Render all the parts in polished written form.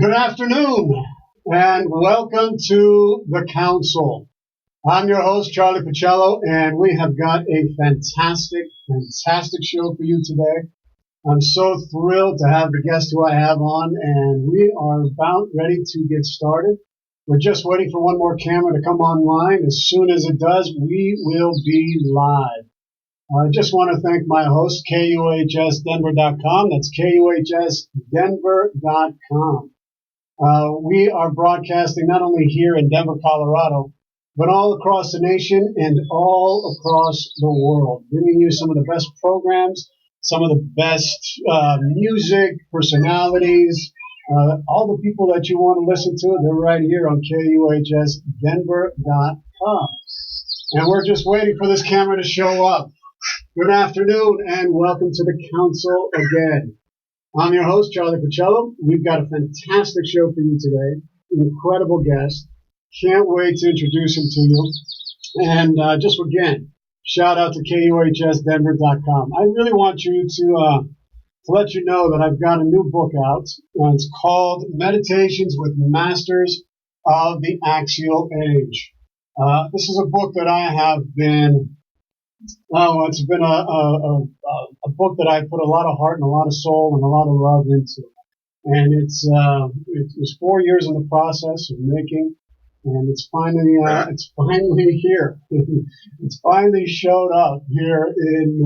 Good afternoon, and welcome to the Council. I'm your host, Charlie Pacello, and we have got a fantastic show for you today. I'm so thrilled to have the guest who I have on, and we are about ready to get started. We're just waiting for one more camera to come online. As soon as it does, we will be live. I just want to thank my host, KUHSdenver.com. That's KUHSdenver.com. We are broadcasting not only here in Denver, Colorado, but all across the nation and all across the world, bringing you some of the best programs, some of the best music, personalities, all the people that you want to listen to. They're right here on KUHSdenver.com. And we're just waiting for this camera to show up. Good afternoon and welcome to the Council again. I'm your host, Charlie Pacello. We've got a fantastic show for you today. Incredible guest. Can't wait to introduce him to you. And just again, shout out to KUHSdenver.com. I really want you to let you know that I've got a new book out. It's called Meditations with Masters of the Axial Age. This is a book that I have been it's been a book that I put a lot of heart and a lot of soul and a lot of love into. And it was 4 years in the process of making, and it's finally here. It's finally showed up here in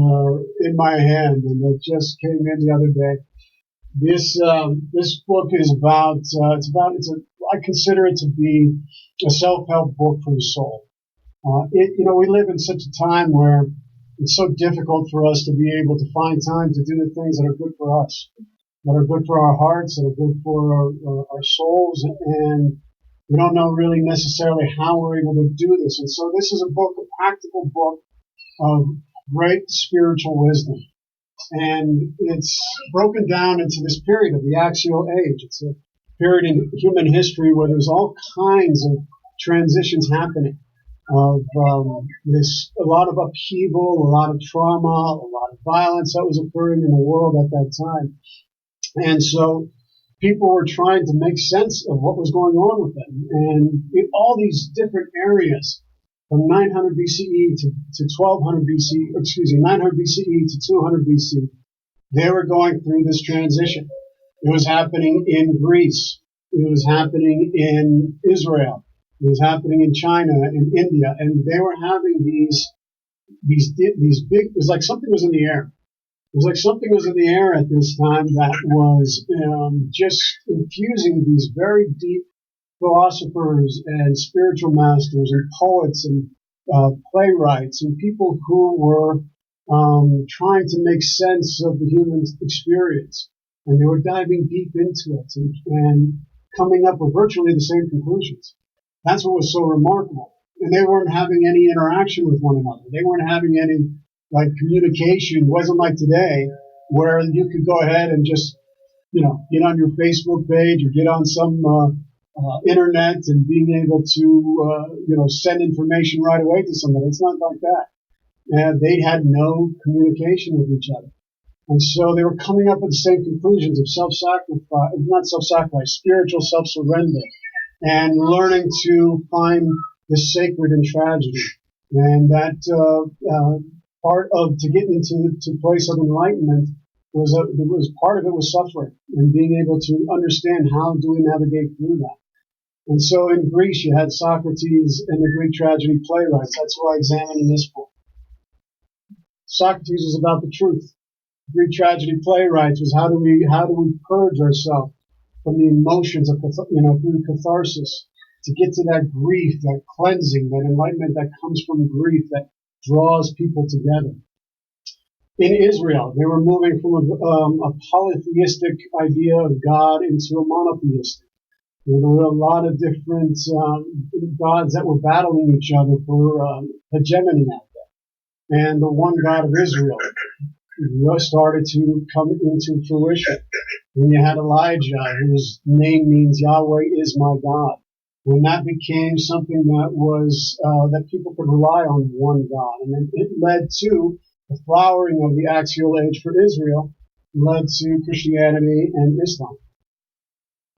my hand, and it just came in the other day. This book is I consider it to be a self-help book for the soul. We live in such a time where it's so difficult for us to be able to find time to do the things that are good for us, that are good for our hearts, that are good for our souls, and we don't know really necessarily how we're able to do this. And so this is a practical book of great spiritual wisdom. And it's broken down into this period of the axial age. It's a period in human history where there's all kinds of transitions happening. A lot of upheaval, a lot of trauma, a lot of violence that was occurring in the world at that time. And so people were trying to make sense of what was going on with them. And in all these different areas, from 900 BCE to 1200 BCE, 900 BCE to 200 BC, they were going through this transition. It was happening in Greece. It was happening in Israel. It was happening in China and India, and they were having these big. It was like something was in the air. It was like something was in the air at this time that was just infusing these very deep philosophers and spiritual masters and poets and playwrights and people who were trying to make sense of the human experience, and they were diving deep into it and coming up with virtually the same conclusions. That's what was so remarkable. And they weren't having any interaction with one another. They weren't having any communication. It wasn't like today where you could go ahead and just, get on your Facebook page or get on some internet and being able to, send information right away to somebody. It's not like that. They had no communication with each other. And so they were coming up with the same conclusions of spiritual self-surrender, and learning to find the sacred in tragedy. And that part of to get into the place of enlightenment was part of it was suffering and being able to understand how do we navigate through that. And so in Greece you had Socrates and the Greek tragedy playwrights. That's what I examine in this book. Socrates was about the truth. Greek tragedy playwrights was how do we purge ourselves from the emotions of, through catharsis, to get to that grief, that cleansing, that enlightenment that comes from grief, that draws people together. In Israel, they were moving from a polytheistic idea of God into a monotheistic. There were a lot of different gods that were battling each other for hegemony out there. And the one God of Israel started to come into fruition. When you had Elijah, whose name means Yahweh is my God. When that became something that was that people could rely on one God, and then it led to the flowering of the axial age for Israel, led to Christianity and Islam.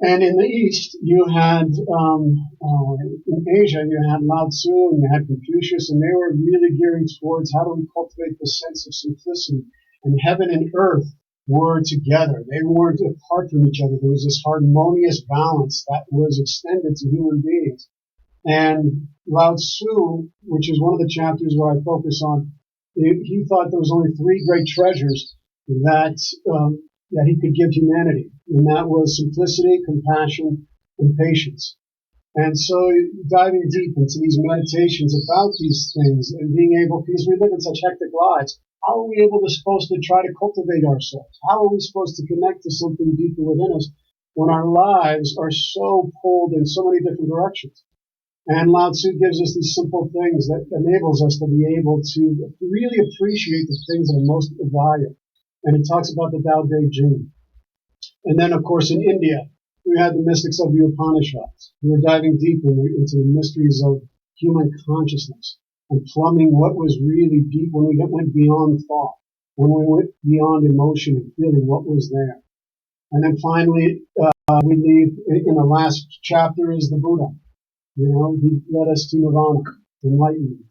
And in the East, you had, in Asia, you had Lao Tzu and you had Confucius, and they were really gearing towards how do we cultivate this sense of simplicity. And heaven and earth were together. They weren't apart from each other. There was this harmonious balance that was extended to human beings. And Lao Tzu, which is one of the chapters where I focus on, he thought there was only three great treasures that he could give humanity, and that was simplicity, compassion, and patience. And so diving deep into these meditations about these things and being able, because we live in such hectic lives, how are we supposed to try to cultivate ourselves? How are we supposed to connect to something deeper within us when our lives are so pulled in so many different directions? And Lao Tzu gives us these simple things that enables us to be able to really appreciate the things that are most of value. And it talks about the Tao Te Ching. And then, of course, in India, we had the mystics of the Upanishads. We were diving deep into the mysteries of human consciousness and plumbing what was really deep when we went beyond thought, when we went beyond emotion and feeling what was there. And then finally, we leave in the last chapter is the Buddha. You know, he led us to nirvana, enlightenment.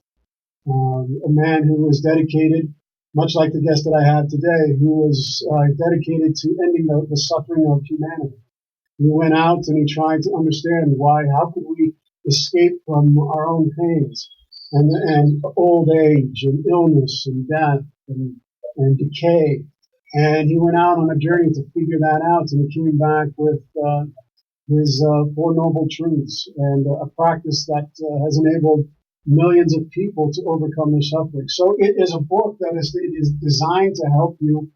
A man who was dedicated, much like the guest that I had today, who was dedicated to ending the suffering of humanity. He went out and he tried to understand how could we escape from our own pains and old age and illness and death and decay. And he went out on a journey to figure that out, and he came back with his Four Noble Truths and a practice that has enabled millions of people to overcome their suffering. So it is a book that is designed to help you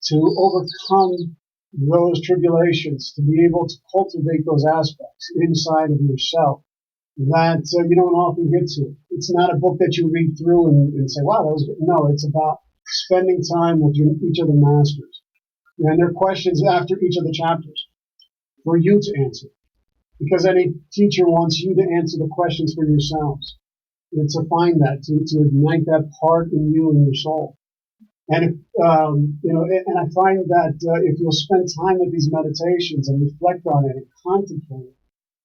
to overcome those tribulations, to be able to cultivate those aspects inside of yourself that you don't often get to. It's not a book that you read through and say, wow, that was good. No, it's about spending time with each of the masters. And there are questions after each of the chapters for you to answer, because any teacher wants you to answer the questions for yourselves. And to find that, to ignite that part in you and your soul. And if, and I find that if you'll spend time with these meditations and reflect on it and contemplate it,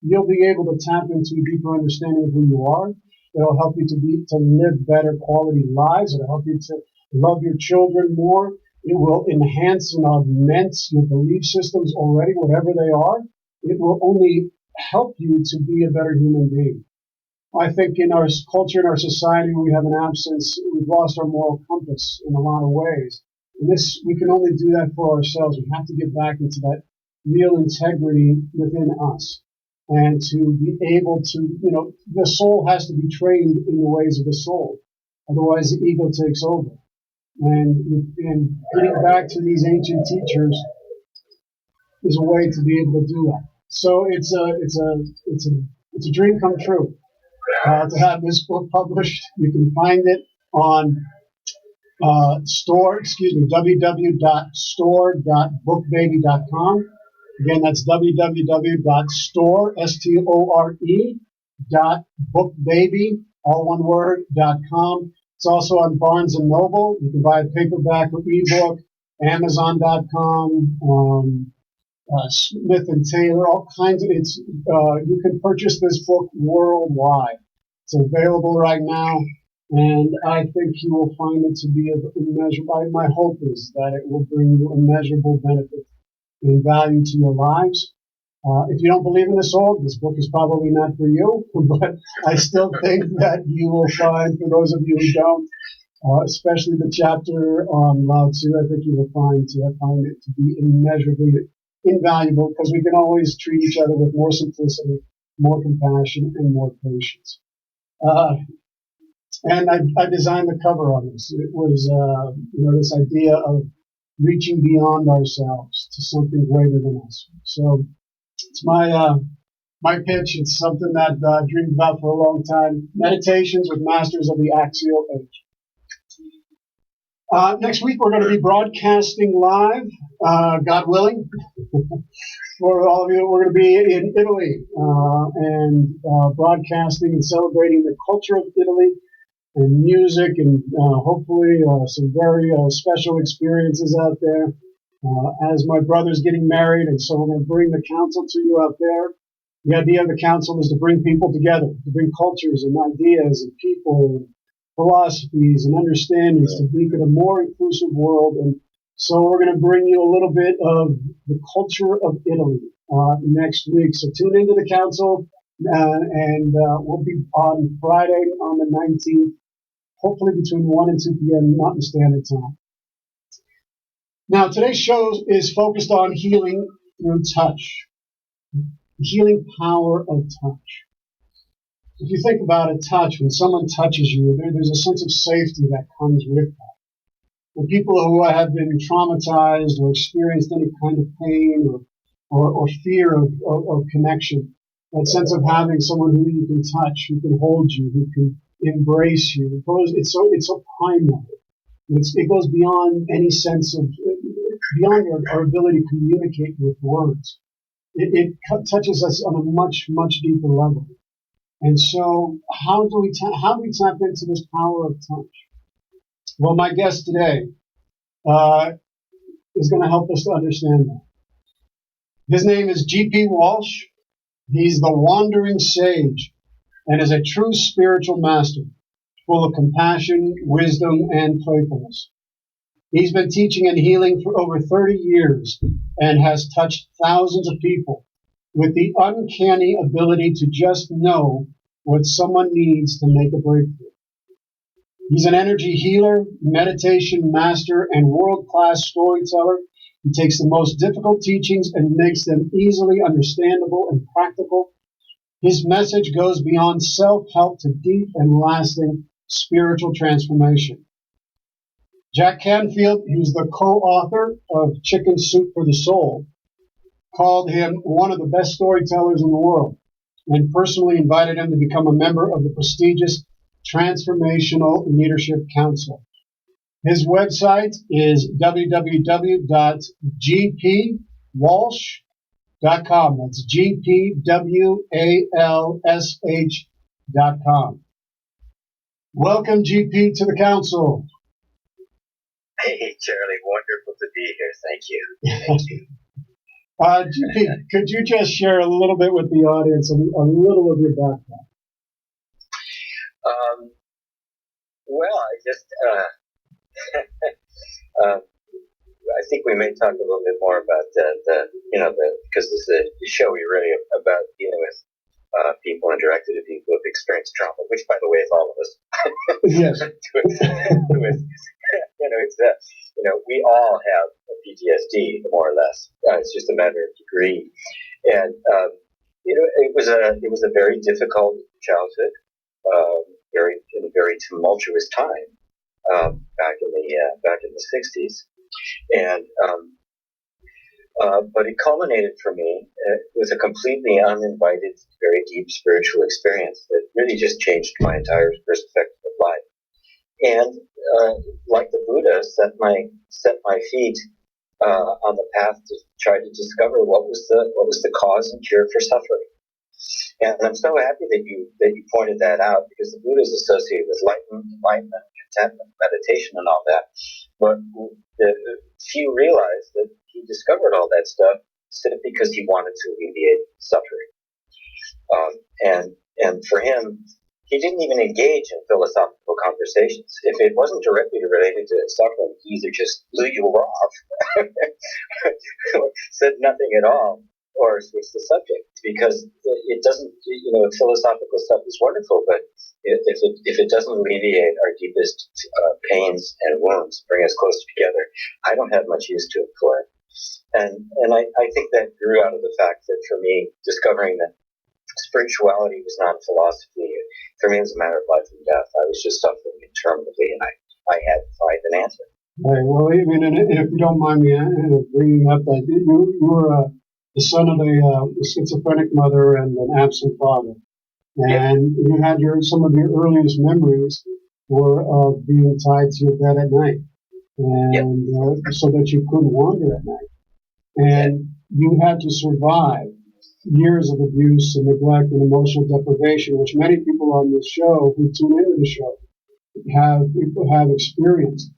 you'll be able to tap into a deeper understanding of who you are. It'll help you to live better quality lives. It'll help you to love your children more. It will enhance and augment your belief systems already, whatever they are. It will only help you to be a better human being. I think in our culture, in our society, we have an absence. We've lost our moral compass in a lot of ways. And we can only do that for ourselves. We have to get back into that real integrity within us. And to be able to, the soul has to be trained in the ways of the soul. Otherwise, the ego takes over. And getting back to these ancient teachers is a way to be able to do that. So it's a dream come true to have this book published. You can find it on www.store.bookbaby.com. Again, that's www.store.bookbaby, all one word, .com. It's also on Barnes & Noble. You can buy a paperback or ebook, Amazon.com, Smith & Taylor, all kinds of, you can purchase this book worldwide. It's available right now, and I think you will find it to be immeasurable. My hope is that it will bring you immeasurable benefit and value to your lives. If you don't believe in the soul, this book is probably not for you, but I still think that you will find, for those of you who don't, especially the chapter on Lao Tzu, I think you will find it to be immeasurably invaluable, because we can always treat each other with more simplicity, more compassion, and more patience. And I designed the cover on this. It was, this idea of reaching beyond ourselves to something greater than us. So it's my pitch. It's something that I dreamed about for a long time. Meditations with Masters of the Axial Age. Next week we're going to be broadcasting live, God willing. For all of you, we're going to be in Italy and broadcasting and celebrating the culture of Italy and music, and hopefully some very special experiences out there. as my brother's getting married, and so we're going to bring the council to you out there. The idea of the council is to bring people together, to bring cultures and ideas and people and philosophies and understandings to make it a more inclusive world. And so we're going to bring you a little bit of the culture of Italy next week. So tune into the council, and we'll be on Friday on the 19th, hopefully between 1 and 2 p.m. Mountain Standard Time. Now, today's show is focused on healing through touch, the healing power of touch. If you think about a touch, when someone touches you, there's a sense of safety that comes with that. For people who have been traumatized or experienced any kind of pain or fear of connection, that sense of having someone who you can touch, who can hold you, who can embrace you, it's so primal. It goes beyond any sense of, beyond our ability to communicate with words. It touches us on a much, much deeper level. And so how do we tap into this power of touch? Well, my guest today is going to help us to understand that. His name is G.P. Walsh. He's the wandering sage and is a true spiritual master, full of compassion, wisdom, and playfulness. He's been teaching and healing for over 30 years and has touched thousands of people with the uncanny ability to just know what someone needs to make a breakthrough. He's an energy healer, meditation master, and world-class storyteller. He takes the most difficult teachings and makes them easily understandable and practical. His message goes beyond self-help to deep and lasting spiritual transformation. Jack Canfield, who's the co-author of Chicken Soup for the Soul, called him one of the best storytellers in the world and personally invited him to become a member of the prestigious Transformational Leadership Council. His website is www.gpwalsh.com. That's GPWALSH.com. Welcome, GP, to the council. Hey, Charlie, wonderful to be here. Thank you. Thank you. GP, could you just share a little bit with the audience, a little of your background? Well, I think we may talk a little bit more about because this is a show really about dealing with people and directed at people who've experienced trauma, which, by the way, is all of us. Yes. We all have PTSD, more or less. It's just a matter of degree. And it was a very difficult childhood, in a very tumultuous time back in the 60s, and but it culminated for me with a completely uninvited, very deep spiritual experience that really just changed my entire perspective of life. And like the Buddha, set my feet on the path to try to discover what was the cause and cure for suffering. And I'm so happy that you pointed that out, because the Buddha is associated with enlightenment, contentment, meditation, and all that. But few realize that he discovered all that stuff simply because he wanted to alleviate suffering. And for him, he didn't even engage in philosophical conversations. If it wasn't directly related to suffering, he either just blew you off, said nothing at all, or switched the subject, because it doesn't, philosophical stuff is wonderful, but if it doesn't alleviate our deepest pains and wounds, bring us closer together, I don't have much use to it for it. And I think that grew out of the fact that, for me, discovering that spirituality was not a philosophy. For me, it was a matter of life and death. I was just suffering interminably, and I had to find an answer. Right. Well, I mean, and if you don't mind me bringing up that you were the son of a schizophrenic mother and an absent father, and you had some of your earliest memories were of being tied to your bed at night, and so that you couldn't wander at night, and you had to survive years of abuse and neglect and emotional deprivation, which many people on this show who tune into the show have experienced.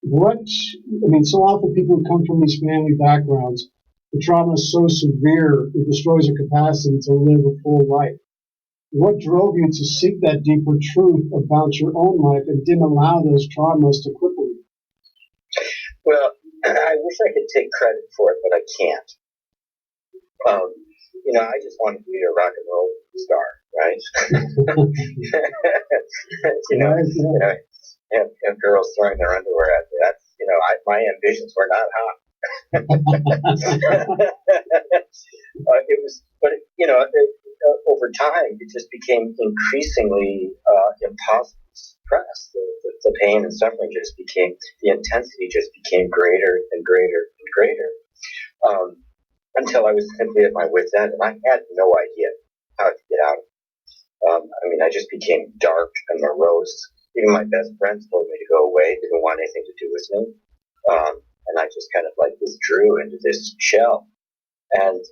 So often people who come from these family backgrounds, the trauma is so severe, it destroys your capacity to live a full life. What drove you to seek that deeper truth about your own life and didn't allow those traumas to cripple you? Well, I wish I could take credit for it, but I can't. I just wanted to be a rock and roll star, right? Have girls throwing their underwear at me. That's, my ambitions were not high. Over time, it just became increasingly impossible to suppress. The pain and suffering the intensity just became greater and greater and greater. Until I was simply at my wit's end, and I had no idea how to get out of it. I just became dark and morose. Even my best friends told me to go away, didn't want anything to do with me. And I just kind of withdrew into this shell. And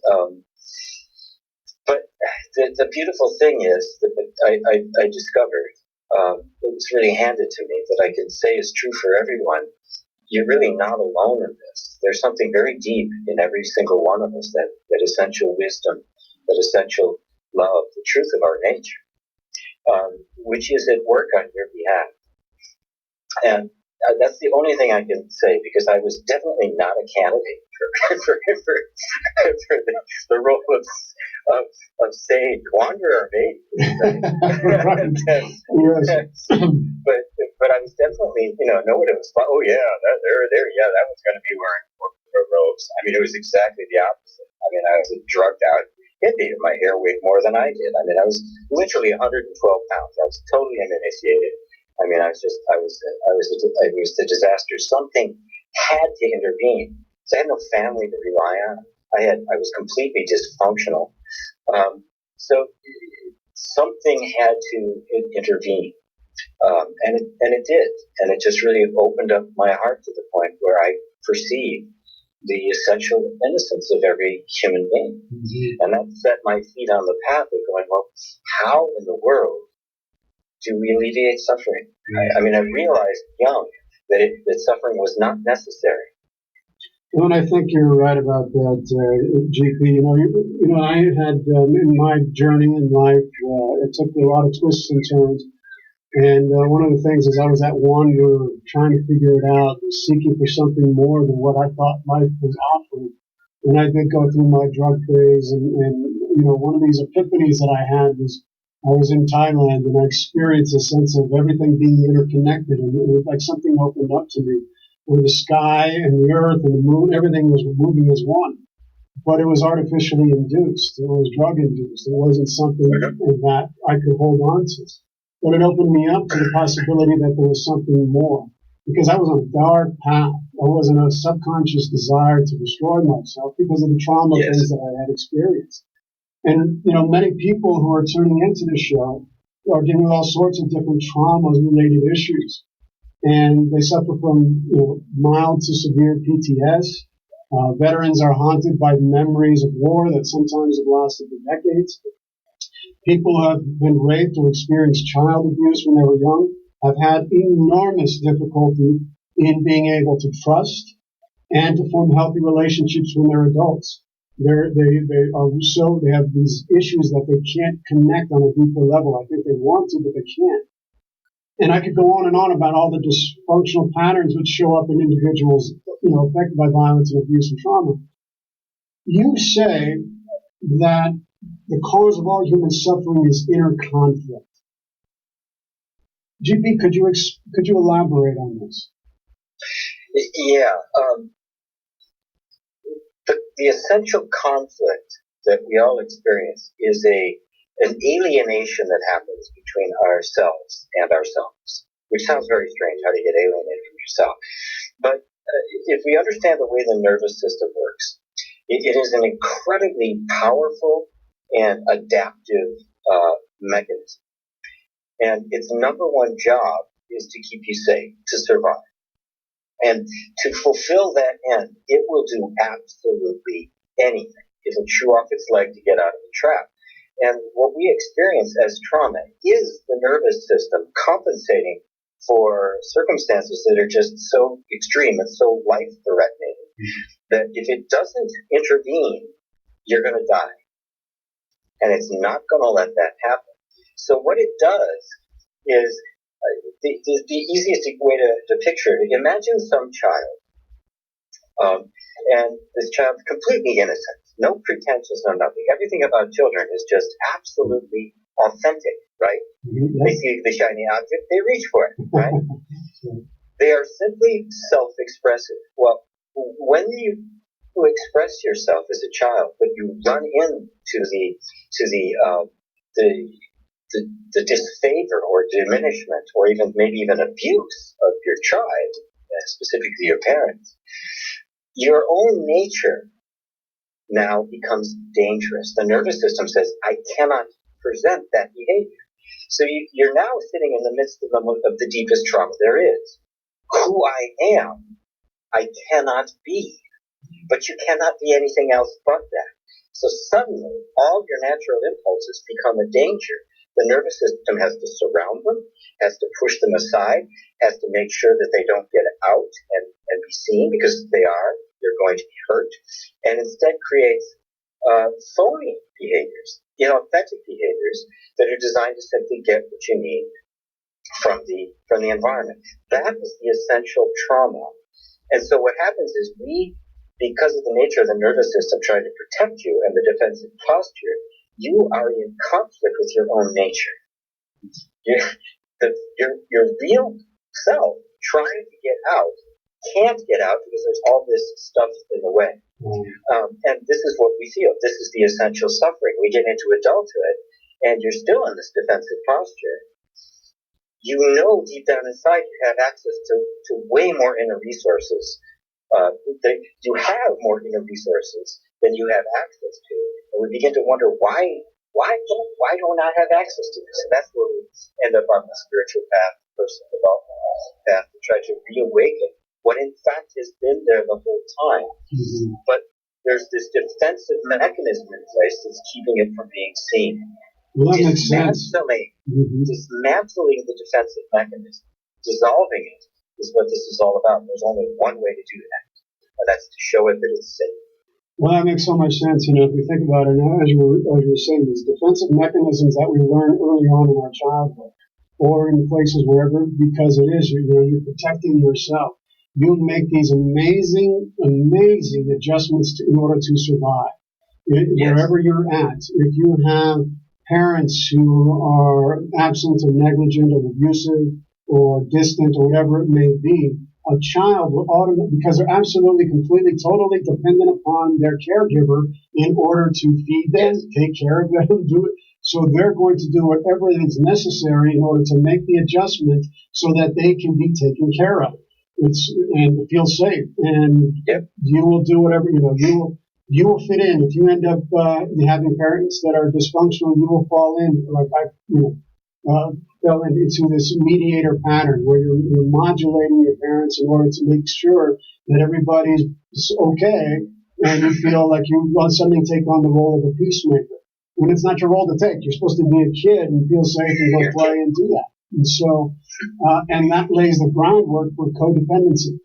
but the beautiful thing is that I discovered, it was really handed to me, that I can say is true for everyone. You're really not alone in this. There's something very deep in every single one of us, that essential wisdom, that essential love, the truth of our nature, which is at work on your behalf. And that's the only thing I can say, because I was definitely not a candidate for the role of sage wanderer, maybe. But I was definitely, nobody was. Oh yeah, that one's going to be wearing robes. It was exactly the opposite. I was a drugged out hippie, and my hair weighed more than I did. I was literally 112 pounds. I was totally uninitiated. I was a disaster. Something had to intervene. So I had no family to rely on. I was completely dysfunctional. So something had to intervene. And it did. And it just really opened up my heart to the point where I perceived the essential innocence of every human being. Mm-hmm. And that set my feet on the path of going, well, how in the world do we alleviate suffering? I realized young that suffering was not necessary. Well, and I think you're right about that, GP. I had in my journey in life, it took a lot of twists and turns. And one of the things is I was at wander, trying to figure it out, seeking for something more than what I thought life was offering. And I did go through my drug phase, and one of these epiphanies that I had was I was in Thailand, and I experienced a sense of everything being interconnected, and it was like something opened up to me, where the sky and the earth and the moon, everything was moving as one. But it was artificially induced. It was drug induced. It wasn't something that I could hold on to. But it opened me up to the possibility that there was something more. Because I was on a dark path. I was in a subconscious desire to destroy myself because of the trauma things that I had experienced. And, many people who are tuning into the show are dealing with all sorts of different traumas-related issues. And they suffer from, mild to severe PTS. Veterans are haunted by memories of war that sometimes have lasted for decades. People who have been raped or experienced child abuse when they were young have had enormous difficulty in being able to trust and to form healthy relationships when they're adults. They have these issues that they can't connect on a deeper level. I think they want to, but they can't. And I could go on and on about all the dysfunctional patterns which show up in individuals, affected by violence and abuse and trauma. You say that the cause of all human suffering is inner conflict. GP, could you elaborate on this? Yeah. The essential conflict that we all experience is an alienation that happens between ourselves and ourselves, which sounds very strange, how to get alienated from yourself. But if we understand the way the nervous system works, it is an incredibly powerful and adaptive mechanism. And its number one job is to keep you safe, to survive. And to fulfill that end, it will do absolutely anything. It'll chew off its leg to get out of the trap. And what we experience as trauma is the nervous system compensating for circumstances that are just so extreme and so life-threatening that if it doesn't intervene, you're going to die. And it's not going to let that happen. So what it does is, the easiest way to picture it, imagine some child, and this child's completely innocent, no pretensions, no nothing. Everything about children is just absolutely authentic, right? Mm-hmm. They see the shiny object, they reach for it, right? They are simply self-expressive. Well, when you express yourself as a child, but you run into the disfavor or diminishment or maybe even abuse of your child, specifically your parents, your own nature now becomes dangerous. The nervous system says, I cannot present that behavior. So you're now sitting in the midst of the deepest trauma there is. Who I am, I cannot be. But you cannot be anything else but that. So suddenly, all your natural impulses become a danger. The nervous system has to surround them, has to push them aside, has to make sure that they don't get out and be seen, because if they are, they're going to be hurt, and instead creates phony behaviors, inauthentic behaviors that are designed to simply get what you need from the environment. That is the essential trauma. And so what happens is because of the nature of the nervous system trying to protect you and the defensive posture, you are in conflict with your own nature. Your real self trying to get out can't get out because there's all this stuff in the way. And this is what we feel. This is the essential suffering. We get into adulthood and you're still in this defensive posture. You know deep down inside you have access to way more inner resources. You have more inner resources than you have access to. And we begin to wonder why don't I have access to this? And that's where we end up on the spiritual path, personal development path, to try to reawaken what in fact has been there the whole time. Mm-hmm. But there's this defensive mechanism in place that's keeping it from being seen. Well, that makes sense. Dismantling the defensive mechanism, dissolving it, is what this is all about. There's only one way to do that, and that's to show it that it's safe. Well, that makes so much sense. If you think about it, now, as you were saying, these defensive mechanisms that we learn early on in our childhood, or in places wherever, because it is, you're protecting yourself. You make these amazing adjustments in order to survive. Yes. Wherever you're at, if you have parents who are absent or negligent or abusive or distant or whatever it may be, a child will automatically, because they're absolutely, completely, totally dependent upon their caregiver in order to feed them, take care of them, do it. So they're going to do whatever is necessary in order to make the adjustment so that they can be taken care of. And feel safe. And you will do whatever, you will fit in. If you end up having parents that are dysfunctional, you will fall in. Like I fell into this mediator pattern where you're modulating your parents in order to make sure that everybody's okay, and you feel like you suddenly take on the role of a peacemaker. When it's not your role to take, you're supposed to be a kid and feel safe and go play and do that. And so, and that lays the groundwork for codependency.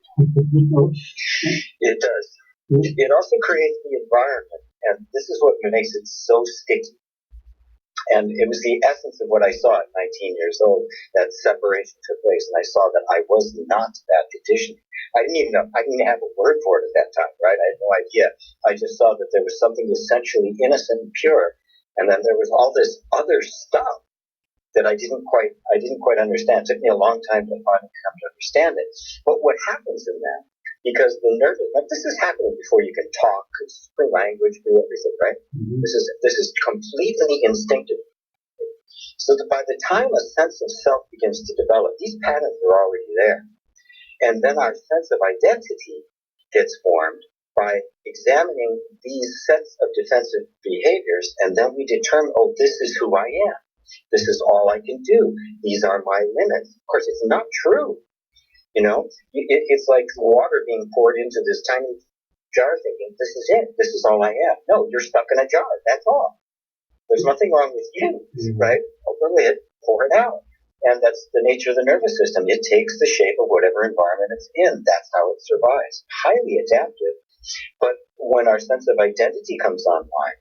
It does. It also creates the environment, and this is what makes it so sticky. And it was the essence of what I saw at 19 years old. That separation took place, and I saw that I was not that conditioned. I didn't even have a word for it at that time, right? I had no idea. I just saw that there was something essentially innocent and pure, and then there was all this other stuff that I didn't quite understand. It took me a long time to finally come to understand it. But what happens in that, because the nervous, this is happening before you can talk, through language, through everything, right? Mm-hmm. This is completely instinctive. So that by the time a sense of self begins to develop, these patterns are already there. And then our sense of identity gets formed by examining these sets of defensive behaviors, and then we determine, this is who I am. This is all I can do. These are my limits. Of course, it's not true. It's like water being poured into this tiny jar thinking, this is it. This is all I am. No, you're stuck in a jar. That's all. There's nothing wrong with you, right? Open the lid, pour it out. And that's the nature of the nervous system. It takes the shape of whatever environment it's in. That's how it survives. Highly adaptive. But when our sense of identity comes online,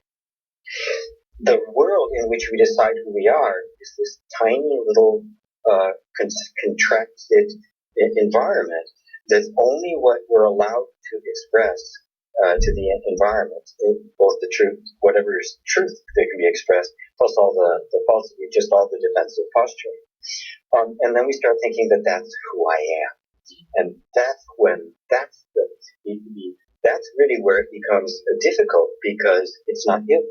the world in which we decide who we are is this tiny little contracted environment that's only what we're allowed to express to the environment, both the truth, whatever is truth that can be expressed, plus all the falsity, just all the defensive posture. And then we start thinking that that's who I am. And that's really where it becomes difficult, because it's not you.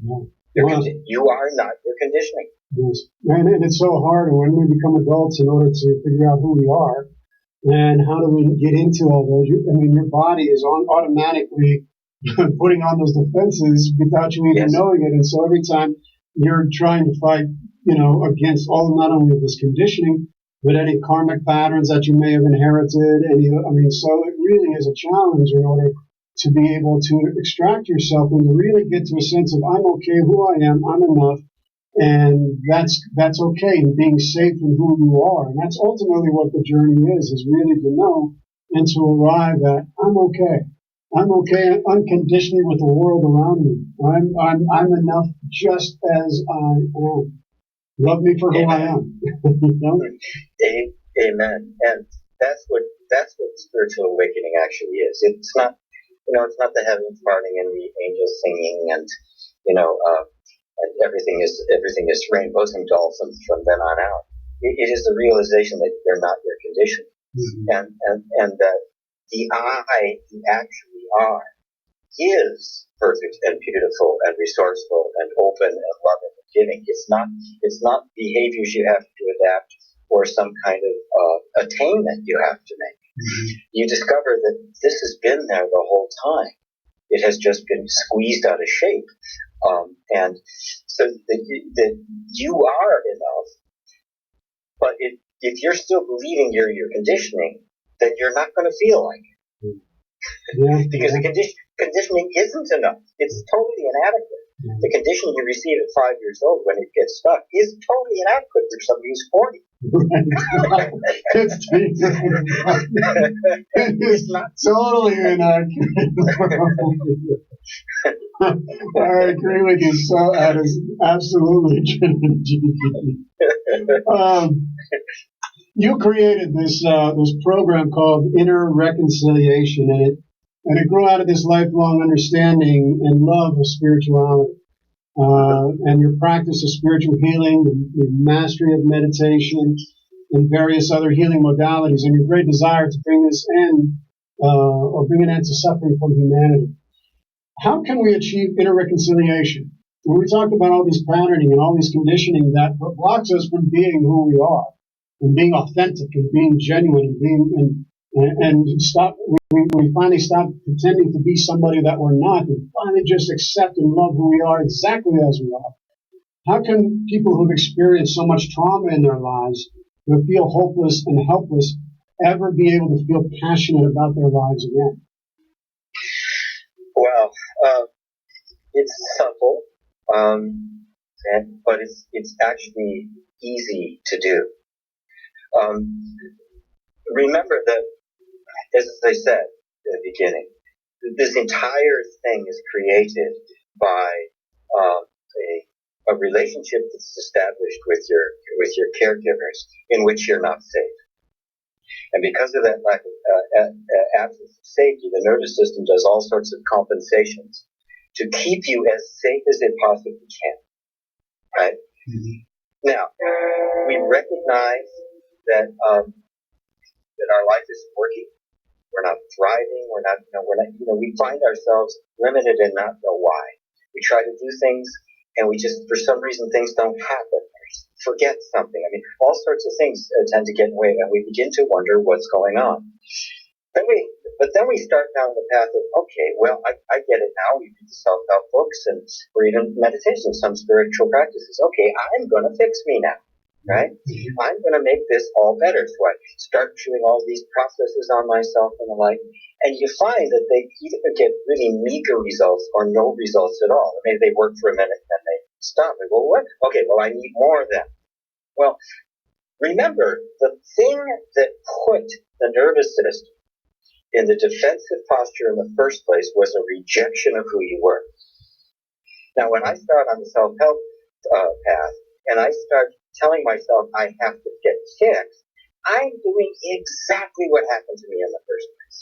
Yeah. You are not your conditioning. Yes. And it's so hard when we become adults in order to figure out who we are. And how do we get into all those? Your body is automatically putting on those defenses without you even knowing it. And so every time you're trying to fight, against not only this conditioning, but any karmic patterns that you may have inherited. So it really is a challenge in order to be able to extract yourself and to really get to a sense of, I'm okay, who I am, I'm enough. And that's okay, and being safe in who you are. And that's ultimately what the journey is really to know and to arrive at, I'm okay. I'm okay unconditionally with the world around me. I'm enough just as I am. Love me for who I am. Amen. And that's what spiritual awakening actually is. It's not the heavens parting and the angels singing and everything is rainbows and dolphins from then on out. It is the realization that you're not your condition, and that the I you actually are is perfect and beautiful and resourceful and open and loving and giving. It's not behaviors you have to adapt or some kind of attainment you have to make. You discover that this has been there the whole time. It has just been squeezed out of shape. And so that you are enough, but if you're still believing you're your conditioning, then you're not going to feel like it. Because the conditioning isn't enough. It's totally inadequate. The conditioning you receive at 5 years old when it gets stuck is totally inadequate for somebody who's 40. It's not totally inaccurate. I agree with you. So that is absolutely true. You created this program called Inner Reconciliation, and it grew out of this lifelong understanding and love of spirituality, and your practice of spiritual healing, your mastery of meditation, and various other healing modalities, and your great desire to bring this end, or bring an end to suffering from humanity. How can we achieve inner reconciliation? When we talk about all this patterning and all this conditioning that blocks us from being who we are, and being authentic, and being genuine, and we finally stop pretending to be somebody that we're not, and finally just accept and love who we are exactly as we are. How can people who've experienced so much trauma in their lives, who feel hopeless and helpless, ever be able to feel passionate about their lives again? Well, it's subtle, but it's actually easy to do. Remember that, as I said at the beginning, this entire thing is created by a relationship that's established with your caregivers in which you're not safe. And because of that lack of absence of safety, the nervous system does all sorts of compensations to keep you as safe as it possibly can. Right? Mm-hmm. Now, we recognize that our life isn't working. We're not thriving. We find ourselves limited and not know why. We try to do things, and we just, for some reason, things don't happen. Forget something. All sorts of things tend to get in the way, and we begin to wonder what's going on. But then we start down the path of, okay, well, I get it now. We read the self-help books or even meditation, some spiritual practices. Okay, I'm going to fix me now, right? Mm-hmm. I'm going to make this all better. So I start doing all these processes on myself and the like, and you find that they either get really meager results or no results at all. Maybe they work for a minute and then they stop. They go, what? Okay, well, I need more of them. Well, Remember, the thing that put the nervous system in the defensive posture in the first place was a rejection of who you were. Now, when I start on the self-help path, and I start telling myself I have to get fixed, I'm doing exactly what happened to me in the first place.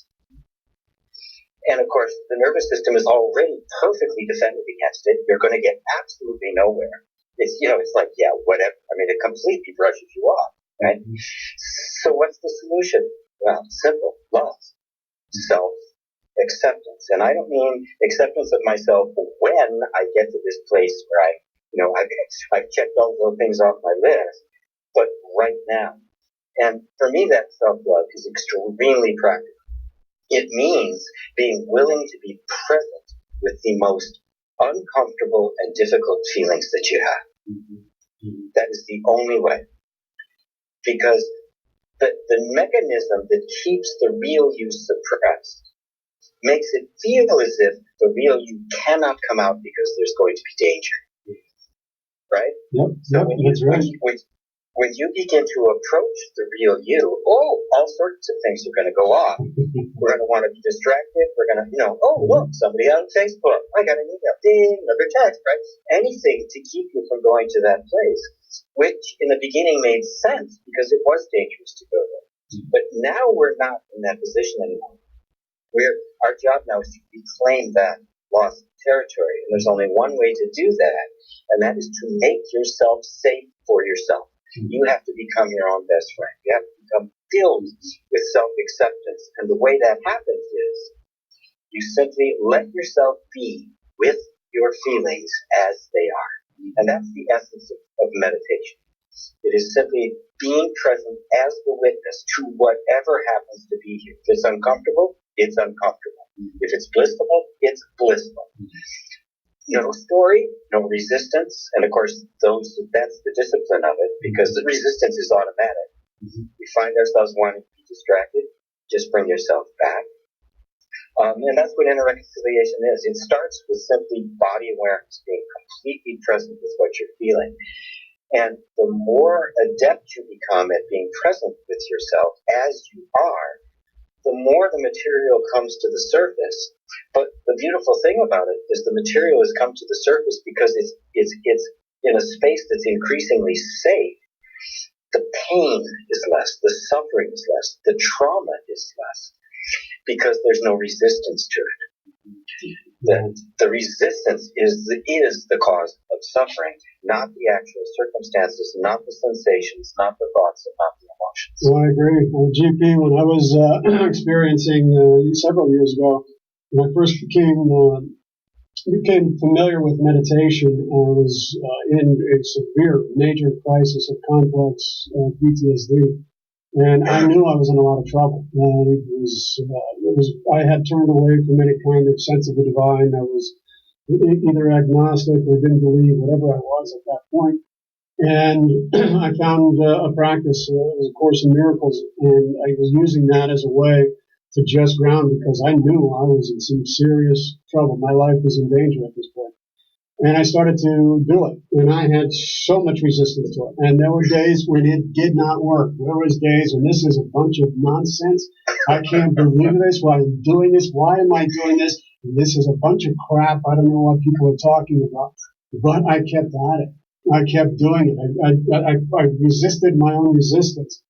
And of course, the nervous system is already perfectly defended against it. You're going to get absolutely nowhere. It's, it's like, yeah, whatever. I mean, it completely brushes you off, right? So what's the solution? Well, simple. Love. Self-acceptance. And I don't mean acceptance of myself when I get to this place where I've checked all those things off my list, but right now. And for me, that self-love is extremely practical. It means being willing to be present with the most uncomfortable and difficult feelings that you have. That is the only way. Because the mechanism that keeps the real you suppressed makes it feel as if the real you cannot come out because there's going to be danger. Right? Yep, that's right. When you begin to approach the real you, all sorts of things are going to go off. We're going to want to be distracted. We're going to, look, somebody on Facebook. I got an email. Ding, another text, right? Anything to keep you from going to that place, which in the beginning made sense because it was dangerous to go there. But now we're not in that position anymore. Our job now is to reclaim that lost territory. And there's only one way to do that, and that is to make yourself safe for yourself. You have to become your own best friend. You have to become filled with self-acceptance. And the way that happens is you simply let yourself be with your feelings as they are. And that's the essence of meditation. It is simply being present as the witness to whatever happens to be here. If it's uncomfortable, it's uncomfortable. If it's blissful, it's blissful. No story, no resistance, and of course that's the discipline of it, because the resistance is automatic. We find ourselves wanting to be distracted, just bring yourself back. And that's what inner reconciliation is. It starts with simply body awareness, being completely present with what you're feeling. And the more adept you become at being present with yourself as you are, the more the material comes to the surface. But the beautiful thing about it is the material has come to the surface because it's in a space that's increasingly safe. The pain is less, the suffering is less, the trauma is less, because there's no resistance to it. The resistance is the cause of suffering, not the actual circumstances, not the sensations, not the thoughts, and not the emotions. Well, I agree. GP, when I was experiencing several years ago, when I first became familiar with meditation, I was in a severe, major crisis of complex PTSD. And I knew I was in a lot of trouble. I had turned away from any kind of sense of the divine. I was either agnostic or didn't believe whatever I was at that point. And I found a practice, it was A Course in Miracles, and I was using that as a way to just ground because I knew I was in some serious trouble. My life was in danger at this point. And I started to do it, and I had so much resistance to it. And there were days when it did not work. There was days when this is a bunch of nonsense. I can't believe this. Why I'm doing this? Why am I doing this? This is a bunch of crap. I don't know what people are talking about. But I kept at it. I kept doing it. I resisted my own resistance.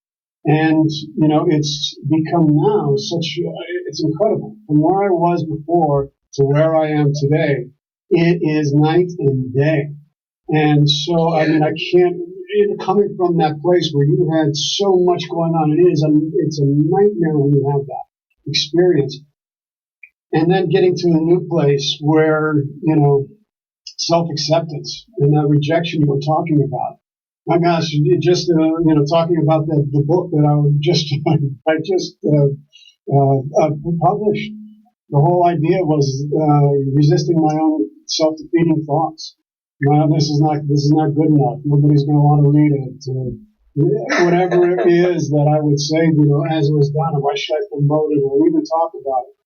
And, it's become now it's incredible. From where I was before to where I am today, it is night and day. And so, I can't, coming from that place where you had so much going on, it's a nightmare when you have that experience. And then getting to a new place where, self-acceptance and that rejection you were talking about. My gosh, just, talking about the book that I just published. The whole idea was resisting my own self-defeating thoughts. This is not good enough. Nobody's going to want to read it. Whatever it is that I would say, as it was done, why should I promote it or even talk about it?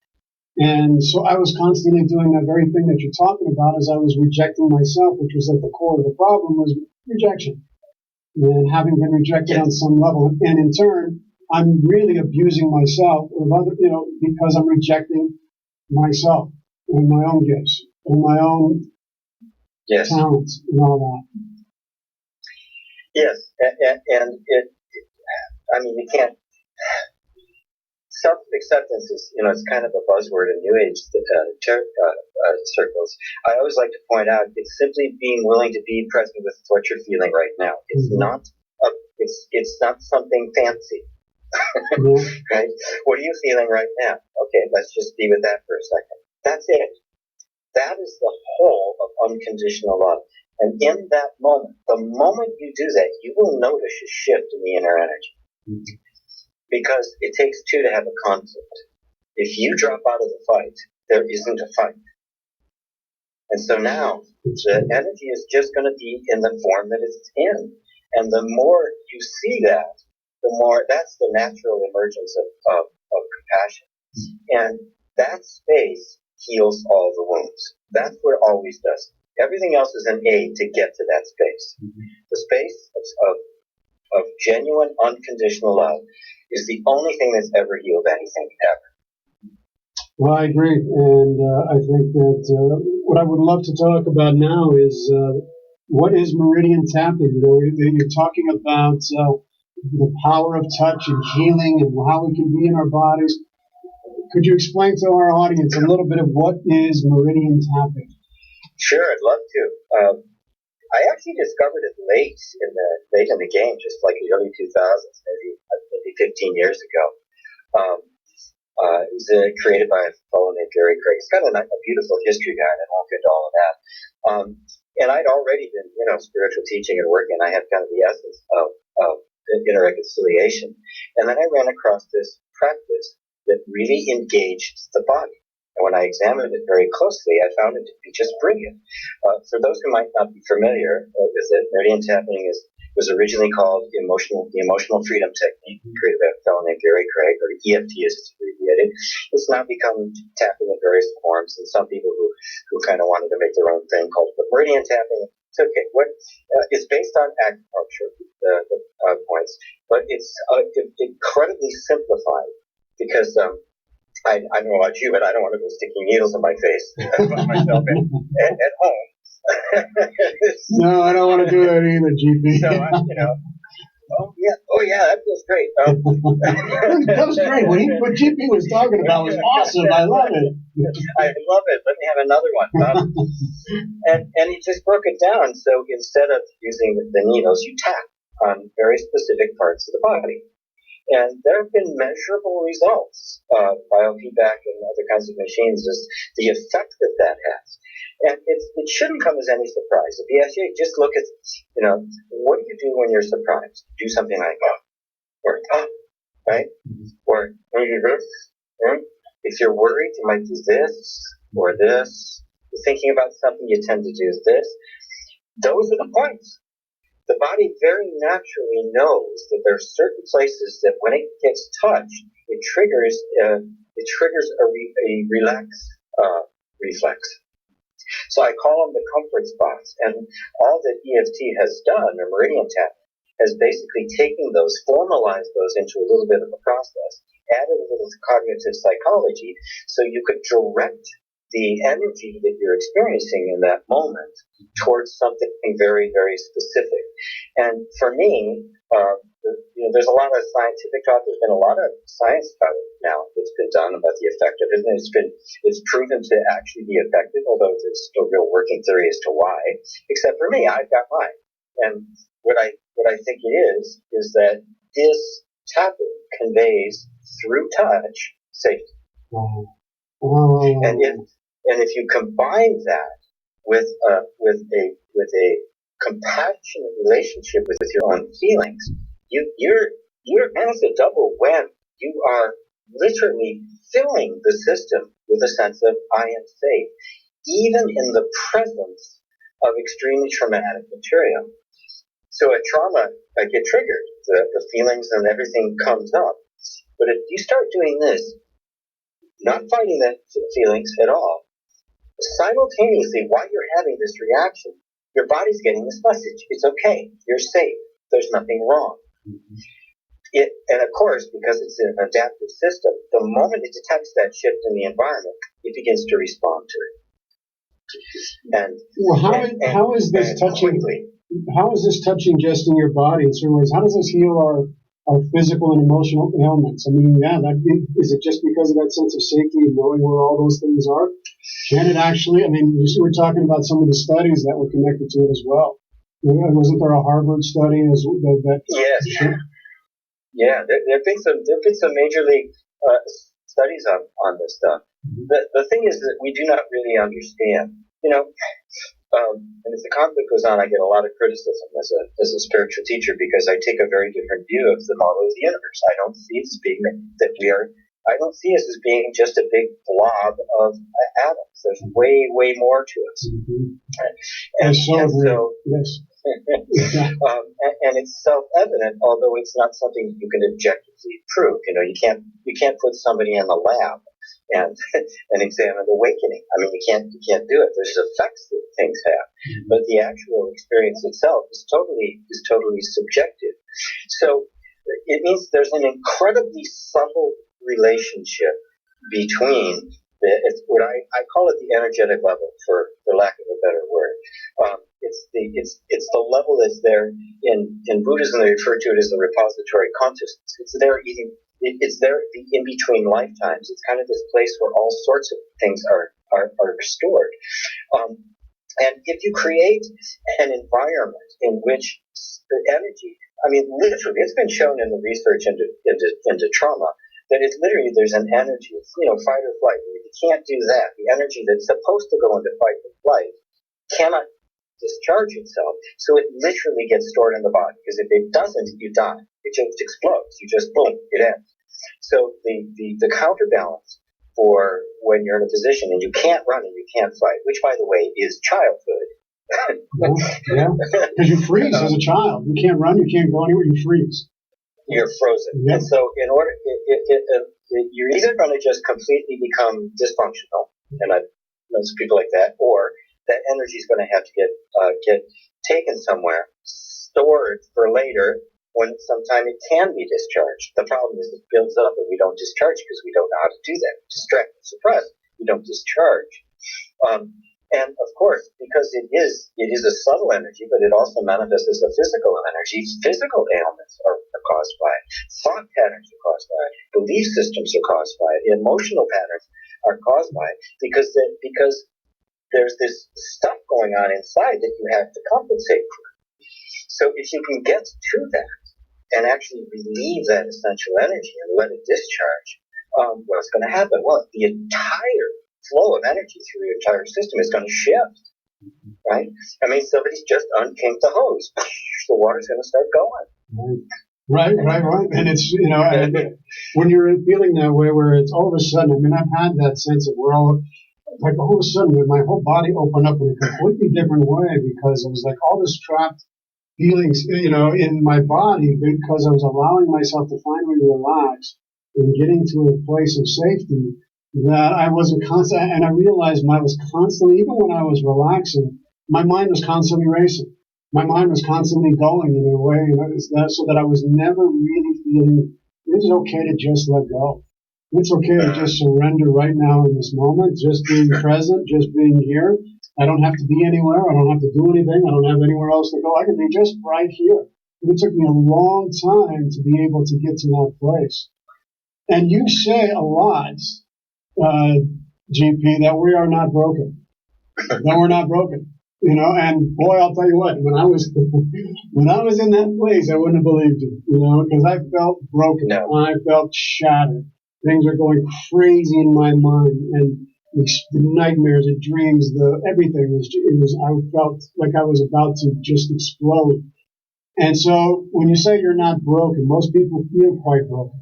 And so I was constantly doing that very thing that you're talking about, as I was rejecting myself, which was at the core of the problem, was rejection. and having been rejected on some level, and in turn, I'm really abusing myself, or other, because I'm rejecting myself and my own gifts and my own talents and all that. Yes, and you can't. Self-acceptance is, it's kind of a buzzword in New Age circles. I always like to point out it's simply being willing to be present with what you're feeling right now. It's not it's not something fancy, right? What are you feeling right now? Okay, let's just be with that for a second. That's it. That is the whole of unconditional love. And in that moment, the moment you do that, you will notice a shift in the inner energy. Because it takes two to have a conflict. If you drop out of the fight, there isn't a fight. And so now, the energy is just going to be in the form that it's in. And the more you see that, the more, that's the natural emergence of compassion. And that space heals all the wounds. That's what it always does. Everything else is an aid to get to that space. The space of genuine, unconditional love is the only thing that's ever healed anything ever. Well, I agree, and I think that what I would love to talk about now is what is meridian tapping. You're talking about the power of touch and healing and how we can be in our bodies. Could you explain to our audience a little bit of what is meridian tapping? Sure, I'd love to. I actually discovered it late in the game, just like the early 2000s, maybe 15 years ago. It was created by a fellow named Gary Craig. He's got a beautiful history guide, and I won't get into all of that. And I'd already been, spiritual teaching and working, and I had kind of the essence of inner reconciliation. And then I ran across this practice that really engaged the body. And when I examined it very closely, I found it to be just brilliant. For those who might not be familiar with it, meridian tapping was originally called the emotional freedom technique, created by a fellow named Gary Craig, or EFT as it's abbreviated. It's now become tapping in various forms, and some people who kind of wanted to make their own thing called it meridian tapping. It's okay. It's based on acupuncture, the points, but it's incredibly simplified because I don't know about you, but I don't want to go sticking needles in my face myself at home. No, I don't want to do that either, GP. So, oh yeah, that feels great. That was great. What GP was talking about was awesome. I love it. I love it. Let me have another one. And he just broke it down. So instead of using the needles, you tap on very specific parts of the body. And there have been measurable results. Biofeedback and other kinds of machines is the effect that has. And it shouldn't come as any surprise. If you actually just look at, what do you do when you're surprised? Do something like, or, right? Or, maybe this, right? If you're worried, you might do this, or this. You're thinking about something, you tend to do this. Those are the points. The body very naturally knows that there are certain places that when it gets touched, it triggers a relax reflex. So I call them the comfort spots. And all that EFT has done, or meridian tap, has basically taken those, formalized those into a little bit of a process, added a little cognitive psychology, so you could direct the energy that you're experiencing in that moment towards something very, very specific. And for me, there's a lot of scientific talk. There's been a lot of science about it now that's been done about the effect of it, and it's proven to actually be effective, although there's still real working theory as to why. Except for me, I've got mine. And what I think it is that this tapping conveys through touch safety. And if you combine that with a compassionate relationship with your own feelings, you're it's a double whammy. You are literally filling the system with a sense of I am safe, even in the presence of extremely traumatic material. So a trauma get triggered, the feelings and everything comes up. But if you start doing this, not fighting the feelings at all, simultaneously, while you're having this reaction, your body's getting this message. It's okay. You're safe. there's nothing wrong. And of course, because it's an adaptive system, the moment it detects that shift in the environment, it begins to respond to it. How is this touching? Quickly. How is this touching just in your body in certain ways? How does this heal our physical and emotional ailments? I mean, is it just because of that sense of safety and knowing where all those things are? Can it actually? I mean, we're talking about some of the studies that were connected to it as well. Wasn't there a Harvard study that? Yes. Yeah, there've been some major league studies on this stuff. The thing is that we do not really understand. And as the conflict goes on, I get a lot of criticism as a spiritual teacher because I take a very different view of the model of the universe. I don't see it as being I don't see us as being just a big blob of atoms. There's way, way more to us. And so yes. and it's self-evident, although it's not something you can objectively prove. You can't put somebody in the lab and examine awakening. I mean, you can't do it. There's effects that things have, but the actual experience itself is totally subjective. So it means there's an incredibly subtle relationship between what I call it the energetic level, for lack of a better word. It's the level that's there in Buddhism. They refer to it as the repository consciousness. It's there in between lifetimes. It's kind of this place where all sorts of things are stored. And if you create an environment in which the energy, I mean, literally, it's been shown in the research into trauma that there's an energy, it's, fight or flight. If you can't do that, the energy that's supposed to go into fight or flight cannot discharge itself. So it literally gets stored in the body, because if it doesn't, you die. It just explodes. You just, boom, it ends. So the counterbalance for when you're in a position and you can't run and you can't fight, which, by the way, is childhood. Yeah, because you freeze as a child. You can't run, you can't go anywhere, you freeze. You're frozen. Yep. And so in order, you're either going to just completely become dysfunctional, and I've known some people like that, or that energy is going to have to get taken somewhere, stored for later, when sometime it can be discharged. The problem is it builds up and we don't discharge because we don't know how to do that. We distract and suppress. We don't discharge. And of course, because it is a subtle energy, but it also manifests as a physical energy. Physical ailments are caused by it. Thought patterns are caused by it. Belief systems are caused by it. Emotional patterns are caused by it because there's this stuff going on inside that you have to compensate for. So if you can get to that and actually relieve that essential energy and let it discharge, what's going to happen? Well, the entire flow of energy through your entire system is going to shift, right? I mean, somebody's just unkinked the hose. The water's going to start going. Right. And it's, when you're feeling that way, where it's all of a sudden, I mean, I've had that sense of all of a sudden, my whole body opened up in a completely different way, because it was like all this trapped feelings, in my body, because I was allowing myself to finally relax and getting to a place of safety, that I wasn't constant, and I realized I was constantly, even when I was relaxing, my mind was constantly racing. My mind was constantly going in a way, so that I was never really feeling it's okay to just let go. It's okay to just surrender right now in this moment, just being present, just being here. I don't have to be anywhere. I don't have to do anything. I don't have anywhere else to go. I can be just right here. And it took me a long time to be able to get to that place. And you say a lot, GP, that we are not broken. That we're not broken. And boy, I'll tell you what, when I was in that place, I wouldn't have believed you, because I felt broken. No. I felt shattered. Things are going crazy in my mind, and the nightmares, the dreams, everything I felt like I was about to just explode. And so when you say you're not broken, most people feel quite broken.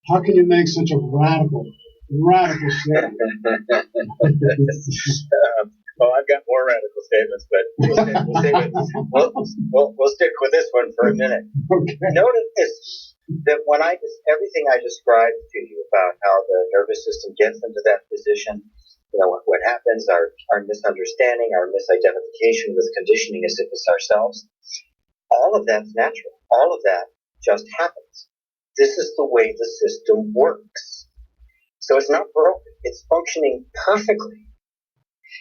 How can you make such a radical statement? Well, I've got more radical statements, but we'll stick with this one for a minute. Okay. Notice that when everything I described to you about how the nervous system gets into that position, what happens, our misunderstanding, our misidentification with conditioning as if it's ourselves, All of that's natural. All of that just happens. This is the way the system works. So it's not broken. It's functioning perfectly.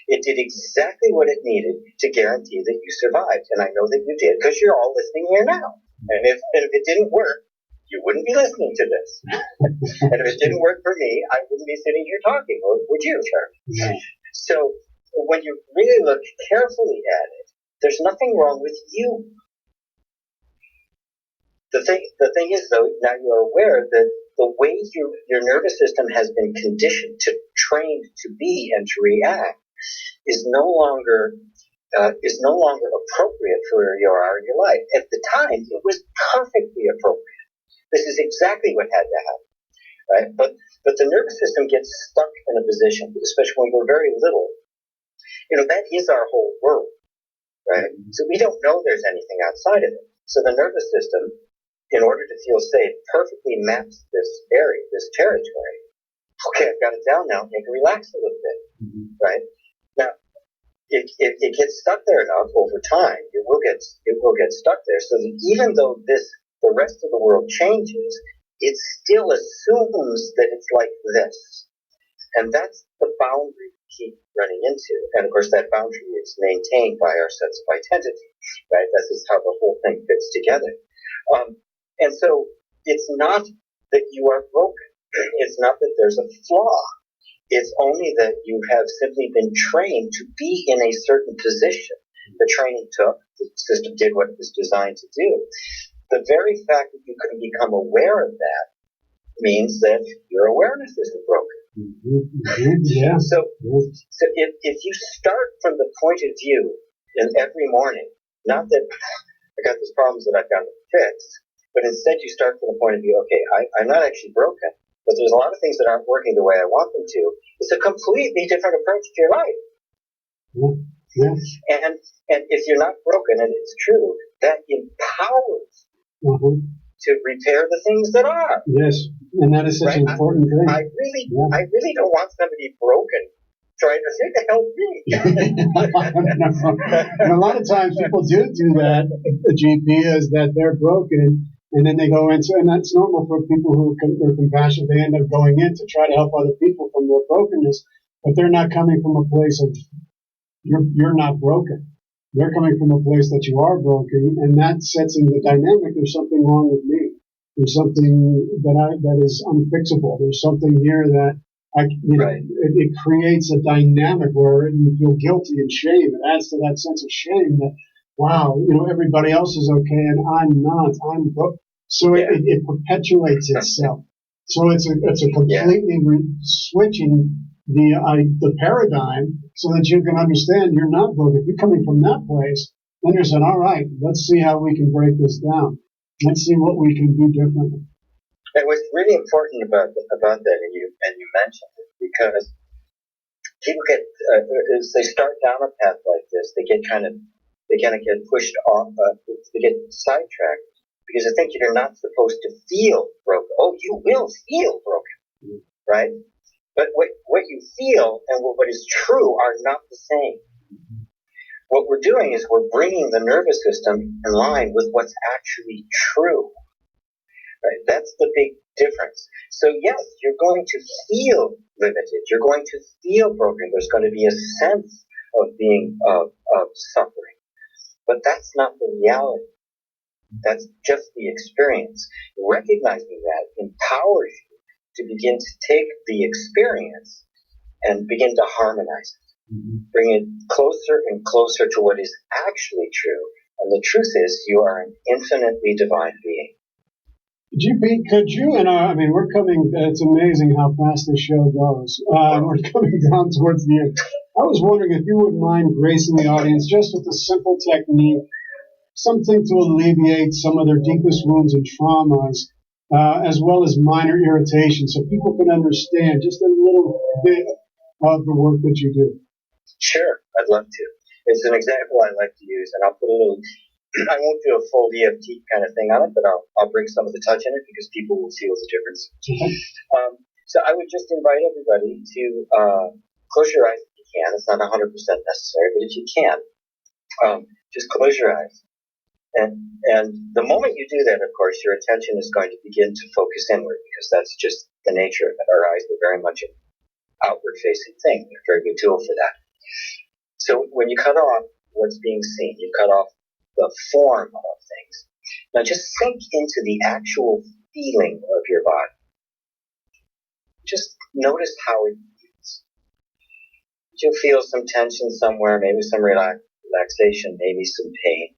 It did exactly what it needed to guarantee that you survived. And I know that you did because you're all listening here now. And if it didn't work, you wouldn't be listening to this. And if it didn't work for me, I wouldn't be sitting here talking, or would you, Charlie? Yeah. So when you really look carefully at it, there's nothing wrong with you. The thing is, though, now you are aware that the way your nervous system has been conditioned, trained to be and to react, is no longer appropriate for where you are in your life. At the time, it was perfectly appropriate. This is exactly what had to happen, right? But the nervous system gets stuck in a position, especially when we're very little. That is our whole world, right? So we don't know there's anything outside of it. So the nervous system, in order to feel safe, perfectly maps this area, this territory. Okay, I've got it down now. Make it relax a little bit, right? Now, if it gets stuck there enough over time, it will get stuck there. So that even though the rest of the world changes, it still assumes that it's like this. And that's the boundary we keep running into. And of course, that boundary is maintained by our sense of identity, right? This is how the whole thing fits together. And so it's not that you are broken. It's not that there's a flaw. It's only that you have simply been trained to be in a certain position. The training took, the system did what it was designed to do. The very fact that you can become aware of that means that your awareness isn't broken. Yeah. So if you start from the point of view in every morning, not that I got these problems that I've got to fix, but instead you start from the point of view, okay, I'm not actually broken, but there's a lot of things that aren't working the way I want them to. It's a completely different approach to your life. Yeah. And if you're not broken, and it's true, that empowers to repair the things that are. Yes, and that is such an important thing. I really don't want somebody broken trying to help me. And a lot of times people do that. The GP is that they're broken, and then they go into, and that's normal for people who are compassionate. They end up going in to try to help other people from their brokenness, but they're not coming from a place of you're not broken. They're coming from a place that you are broken, and that sets in the dynamic. There's something wrong with me. There's something that is unfixable. There's something here that it creates a dynamic where you feel guilty and shame. It adds to that sense of shame that, wow, everybody else is okay and I'm not. I'm broke. So it perpetuates itself. So it's a completely switching the paradigm so that you can understand you're not broken. If you're coming from that place, then you're saying, all right, let's see how we can break this down. Let's see what we can do differently. And what's really important about that, and you mentioned it, because people get as they start down a path like this, they kind of get pushed off, they get sidetracked because they think you're not supposed to feel broken. Oh, you will feel broken, right? But what you feel and what is true are not the same. What we're doing is we're bringing the nervous system in line with what's actually true. Right? That's the big difference. So yes, you're going to feel limited. You're going to feel broken. There's going to be a sense of being of suffering. But that's not the reality. That's just the experience. Recognizing that empowers you to begin to take the experience and begin to harmonize it. Bring it closer and closer to what is actually true. And the truth is, you are an infinitely divine being. GP, could you, and we're coming, it's amazing how fast this show goes. We're coming down towards the end. I was wondering if you wouldn't mind gracing the audience just with a simple technique, something to alleviate some of their deepest wounds and traumas, as well as minor irritation, so people can understand just a little bit of the work that you do. Sure, I'd love to. It's an example I like to use, and I'll put a little, I won't do a full EFT kind of thing on it, but I'll bring some of the touch in it because people will feel the difference. So I would just invite everybody to close your eyes if you can. It's not 100% necessary, but if you can, just close your eyes. And the moment you do that, of course, your attention is going to begin to focus inward, because that's just the nature of it. Our eyes are very much an outward-facing thing. They're a very good tool for that. So when you cut off what's being seen, you cut off the form of things. Now just sink into the actual feeling of your body. Just notice how it feels. You'll feel some tension somewhere, maybe some relaxation, maybe some pain.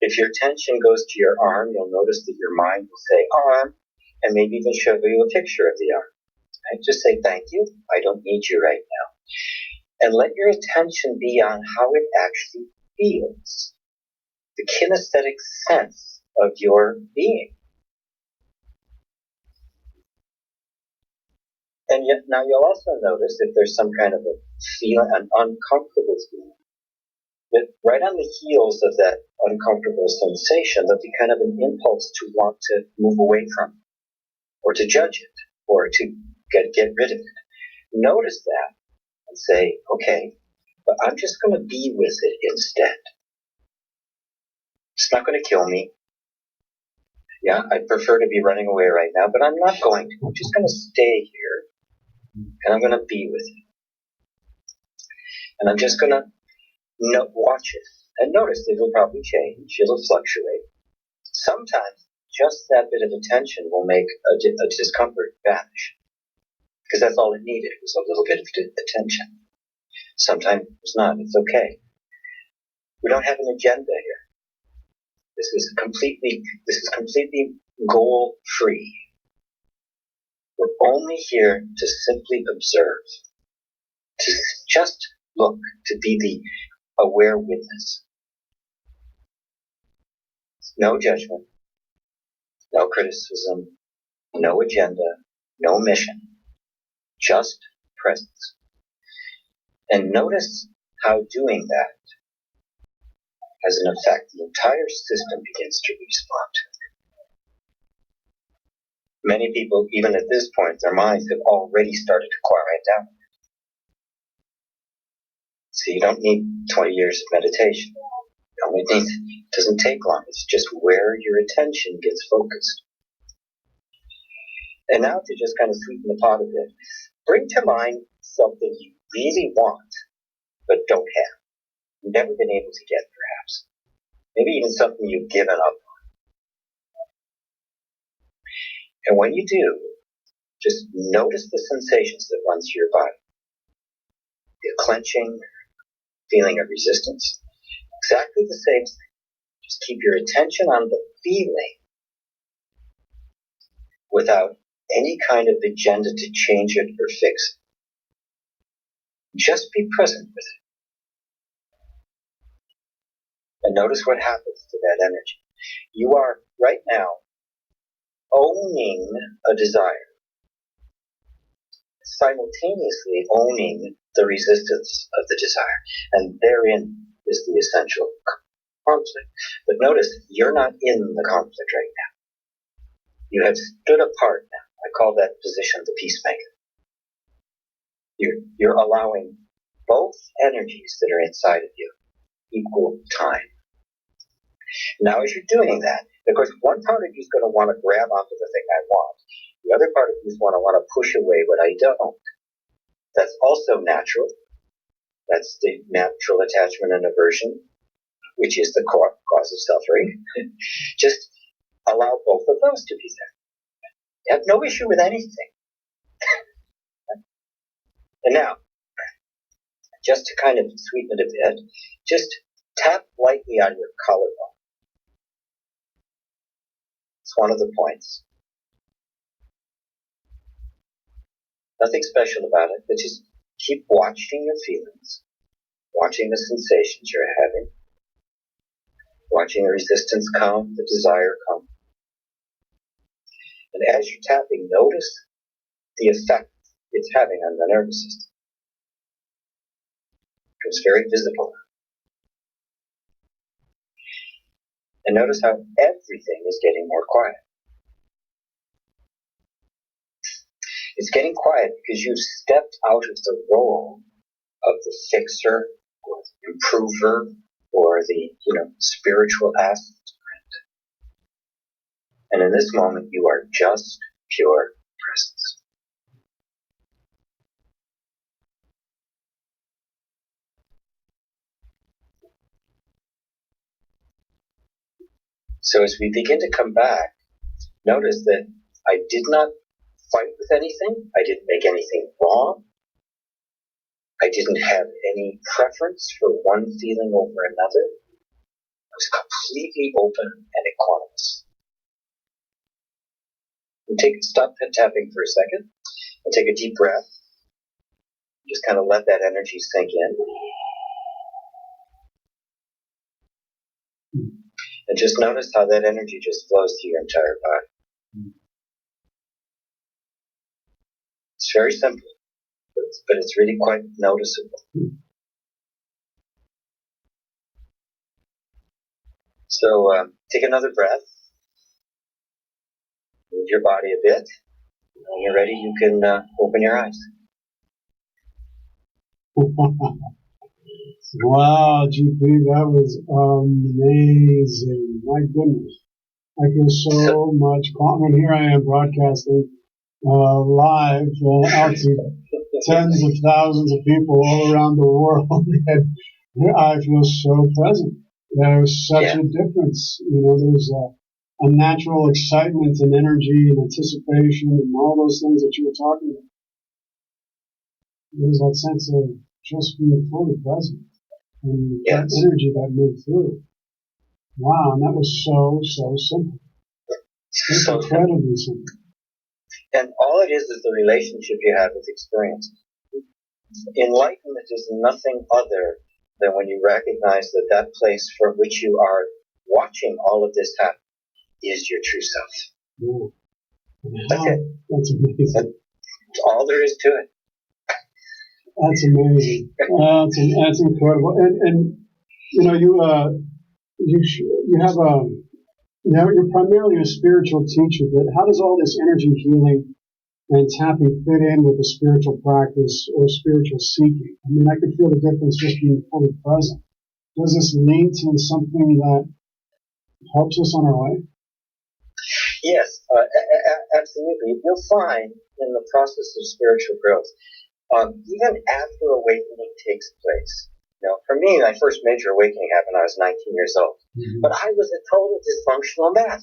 If your attention goes to your arm, you'll notice that your mind will say arm, and maybe even show you a picture of the arm. Right? Just say thank you, I don't need you right now. And let your attention be on how it actually feels. The kinesthetic sense of your being. And yet now you'll also notice if there's some kind of a feeling, an uncomfortable feeling, that right on the heels of that uncomfortable sensation, there'll be kind of an impulse to want to move away from it, or to judge it, or to get rid of it. Notice that and say, okay, but I'm just going to be with it instead. It's not going to kill me. Yeah, I'd prefer to be running away right now, but I'm not going to. I'm just going to stay here, and I'm going to be with it. And I'm just going to watch it. And notice it'll probably change. It'll fluctuate. Sometimes just that bit of attention will make a discomfort vanish. Because that's all it needed, was a little bit of attention. Sometimes it's not. It's okay. We don't have an agenda here. This is completely goal-free. We're only here to simply observe, to just look, to be the aware witness. No judgment, no criticism, no agenda, no mission, just presence. And notice how doing that has an effect. The entire system begins to respond. Many people, even at this point, their minds have already started to quiet down. So you don't need 20 years of meditation. It doesn't take long. It's just where your attention gets focused. And now to just kind of sweeten the pot a bit, bring to mind something you really want, but don't have. You've never been able to get, perhaps. Maybe even something you've given up on. And when you do, just notice the sensations that run through your body. The clenching, feeling of resistance. Exactly the same thing. Just keep your attention on the feeling without any kind of agenda to change it or fix it. Just be present with it. And notice what happens to that energy. You are, right now, owning a desire, simultaneously owning the resistance of the desire. And therein is the essential conflict. But notice, you're not in the conflict right now. You have stood apart now. I call that position the peacemaker. You're allowing both energies that are inside of you equal time. Now as you're doing that, of course, one part of you is going to want to grab onto the thing I want. The other part of you is going to want to push away what I don't. That's also natural. That's the natural attachment and aversion, which is the cause of suffering. Just allow both of those to be there. You have no issue with anything. And now, just to kind of sweeten it a bit, just tap lightly on your collarbone. It's one of the points. Nothing special about it, but just keep watching your feelings, watching the sensations you're having, watching the resistance come, the desire come. And as you're tapping, notice the effect it's having on the nervous system. It's very visible. And notice how everything is getting more quiet. It's getting quiet because you've stepped out of the role of the fixer or the improver or the spiritual aspect And in this moment, you are just pure presence. So as we begin to come back, notice that I did not fight with anything. I didn't make anything wrong. I didn't have any preference for one feeling over another. I was completely open and equanimous. And stop tapping for a second and take a deep breath. Just kind of let that energy sink in. And just notice how that energy just flows through your entire body. It's very simple, but it's really quite noticeable. So take another breath. Move your body a bit. When you're ready, you can open your eyes. Wow, GP, that was amazing. My goodness. I feel so much calm. And here I am broadcasting live out to tens of thousands of people all around the world. And I feel so present. There's such a difference. There's a natural excitement and energy and anticipation and all those things that you were talking about. There's that sense of just being fully present and that energy that moved through. Wow, and that was so simple. It's incredibly simple. And all it is the relationship you have with experience. Enlightenment is nothing other than when you recognize that place from which you are watching all of this happen is your true self. That's it. That's amazing. That's all there is to it. That's amazing. That's incredible. And you're primarily a spiritual teacher, but how does all this energy healing and tapping fit in with the spiritual practice or spiritual seeking? I mean, I could feel the difference just being fully present. Does this link to something that helps us on our way? Yes, absolutely. You'll find in the process of spiritual growth, even after awakening takes place. For me, my first major awakening happened when I was 19 years old. Mm-hmm. But I was a total dysfunctional mess.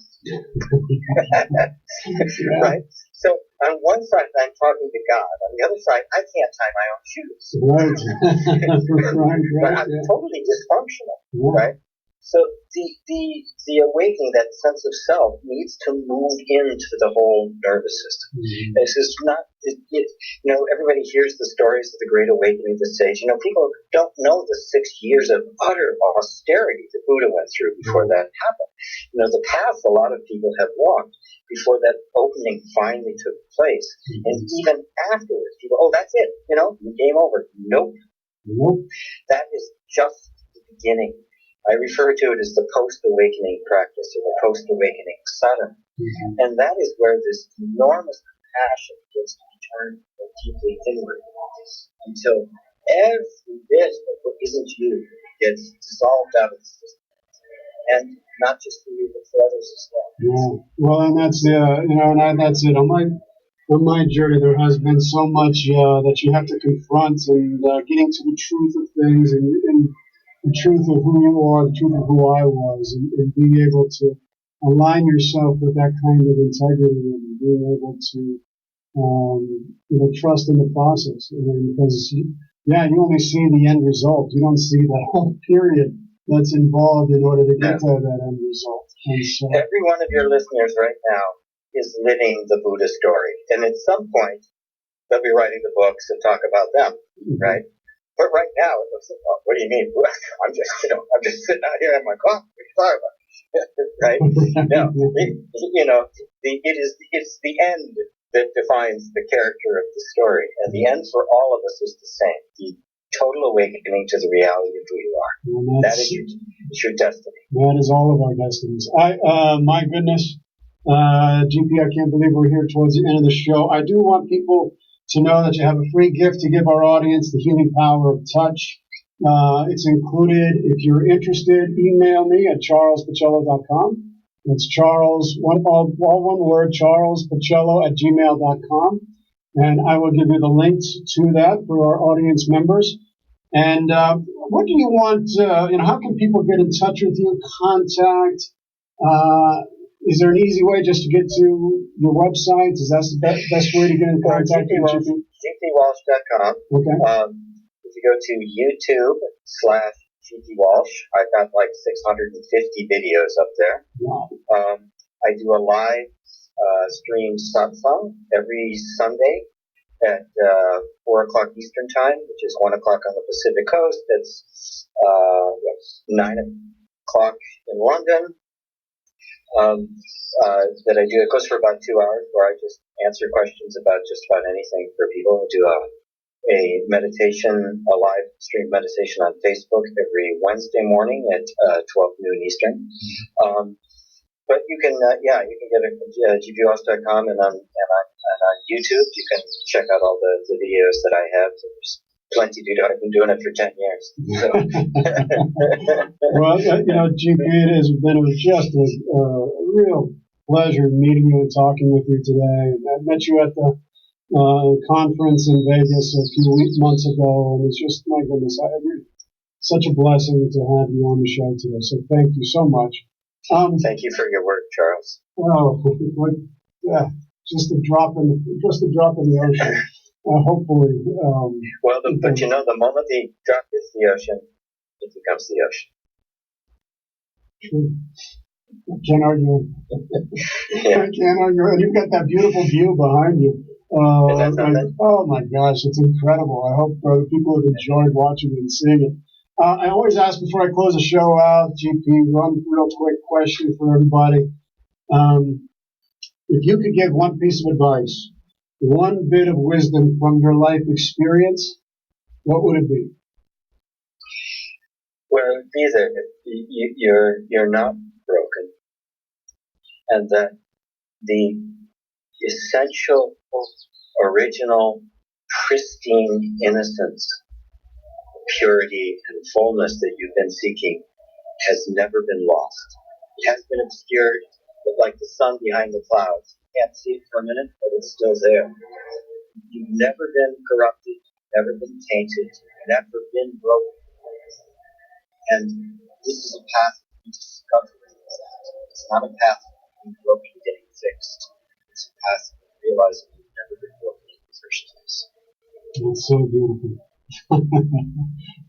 Right? So on one side, I'm talking to God. On the other side, I can't tie my own shoes. Right. But I'm totally dysfunctional. Yeah. Right? So the awakening, that sense of self, needs to move into the whole nervous system. Mm-hmm. This is not, everybody hears the stories of the Great Awakening, the sage. People don't know the 6 years of utter austerity the Buddha went through before that happened. The path a lot of people have walked before that opening finally took place. Mm-hmm. And even afterwards, people, that's it, game over. Nope. That is just the beginning. I refer to it as the post-awakening practice or the post-awakening sadhana. Mm-hmm. And that is where this enormous compassion gets to be turned deeply inward until every bit of what isn't you gets dissolved out of the system. And not just for you, but for others as well. Yeah. Well, and that's that's it. On my journey, there has been so much that you have to confront, and getting to the truth of things and the truth of who you are, the truth of who I was, and being able to align yourself with that kind of integrity and being able to, trust in the process. Because, you only see the end result. You don't see that whole period that's involved in order to get to that end result. And so, every one of your listeners right now is living the Buddha story. And at some point, they'll be writing the books and talk about them, right? But right now, it looks like, what do you mean? I'm just sitting out here in my coffee. What are you talking about? Right? No, it's the end that defines the character of the story. And the end for all of us is the same. The total awakening to the reality of who you are. That is your destiny. That is all of our destinies. My goodness, GP, I can't believe we're here towards the end of the show. I do want people to know that you have a free gift to give our audience, the healing power of touch. It's included. If you're interested, email me at charlespicello.com. It's Charles, all one word, charlespacello@gmail.com. And I will give you the links to that for our audience members. And what do you want, how can people get in touch with you, contact? Is there an easy way just to get to your website? Is that the best way to get in contact with you? gpwalsh.com. Okay. If you go to YouTube/gpwalsh, I've got like 650 videos up there. Wow. I do a live stream satsang every Sunday at 4 o'clock Eastern Time, which is 1 o'clock on the Pacific Coast. That's 9 o'clock in London. That I do. It goes for about 2 hours, where I just answer questions about just about anything for people. I do a meditation, a live stream meditation on Facebook every Wednesday morning at 12 noon Eastern. But you can, you can get it at gpwalsh.com, and on YouTube you can check out all the videos that I have. There's plenty to do. I've been doing it for 10 years. So. Well, GP, it has been just a real pleasure meeting you and talking with you today. I met you at the conference in Vegas a few months ago, and it's just, my goodness, such a blessing to have you on the show today. So thank you so much. Thank you for your work, Charles. Oh, yeah, just a drop in the ocean. Hopefully. But the moment the drop hits the ocean, it becomes the ocean. True. I can't argue. Yeah. I can't argue. And you've got that beautiful view behind you. Oh my gosh, it's incredible. I hope the people have enjoyed watching it and seeing it. I always ask before I close the show out, GP, one real quick question for everybody. If you could give one piece of advice, one bit of wisdom from your life experience, what would it be? Well, it would be that you're not broken, and that the essential, original, pristine innocence, purity, and fullness that you've been seeking has never been lost. It has been obscured, but like the sun behind the clouds. You can't see it for a minute, but it's still there. You've never been corrupted, never been tainted, never been broken. And this is a path of discovery. It's not a path of being broken and getting fixed. It's a path of realizing you've never been broken in the first place. That's so beautiful.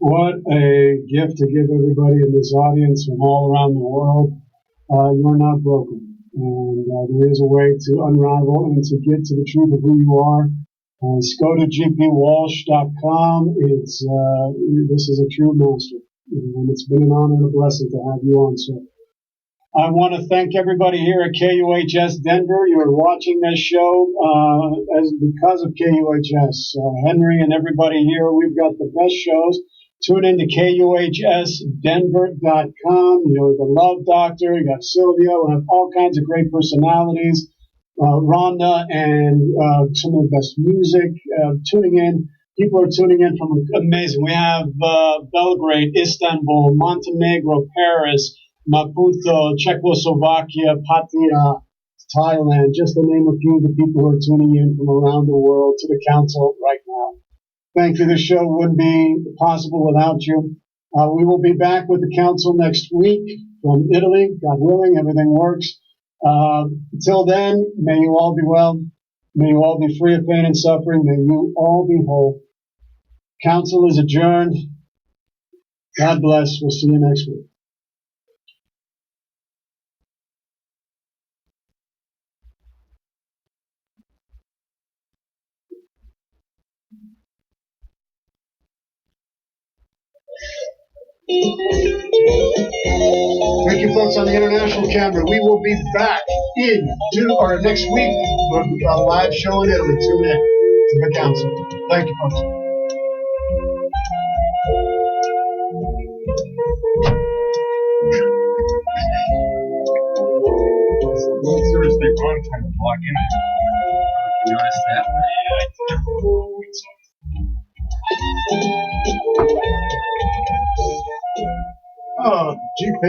What a gift to give everybody in this audience from all around the world. You are not broken. And there is a way to unravel and to get to the truth of who you are. Just go to gpwalsh.com. This is a true master. And it's been an honor and a blessing to have you on, sir. I want to thank everybody here at KUHS Denver. You're watching this show because of KUHS. Henry and everybody here, we've got the best shows. Tune into KUHSdenver.com. The Love Doctor. You got Sylvia. We have all kinds of great personalities. Rhonda and some of the best music. Tuning in. People are tuning in from amazing. We have Belgrade, Istanbul, Montenegro, Paris, Maputo, Czechoslovakia, Pattaya, Thailand, just to name a few of the people who are tuning in from around the world to the council right now. Thank you. The show wouldn't be possible without you. We will be back with the council next week from Italy. God willing, everything works. Until then, may you all be well. May you all be free of pain and suffering. May you all be whole. Council is adjourned. God bless. We'll see you next week. Thank you, folks, on the international camera. We will be back next week with a live show in Italy. Tune in to the council. Thank you, folks. Thursday run trying to log in. You notice that? Oh, GP.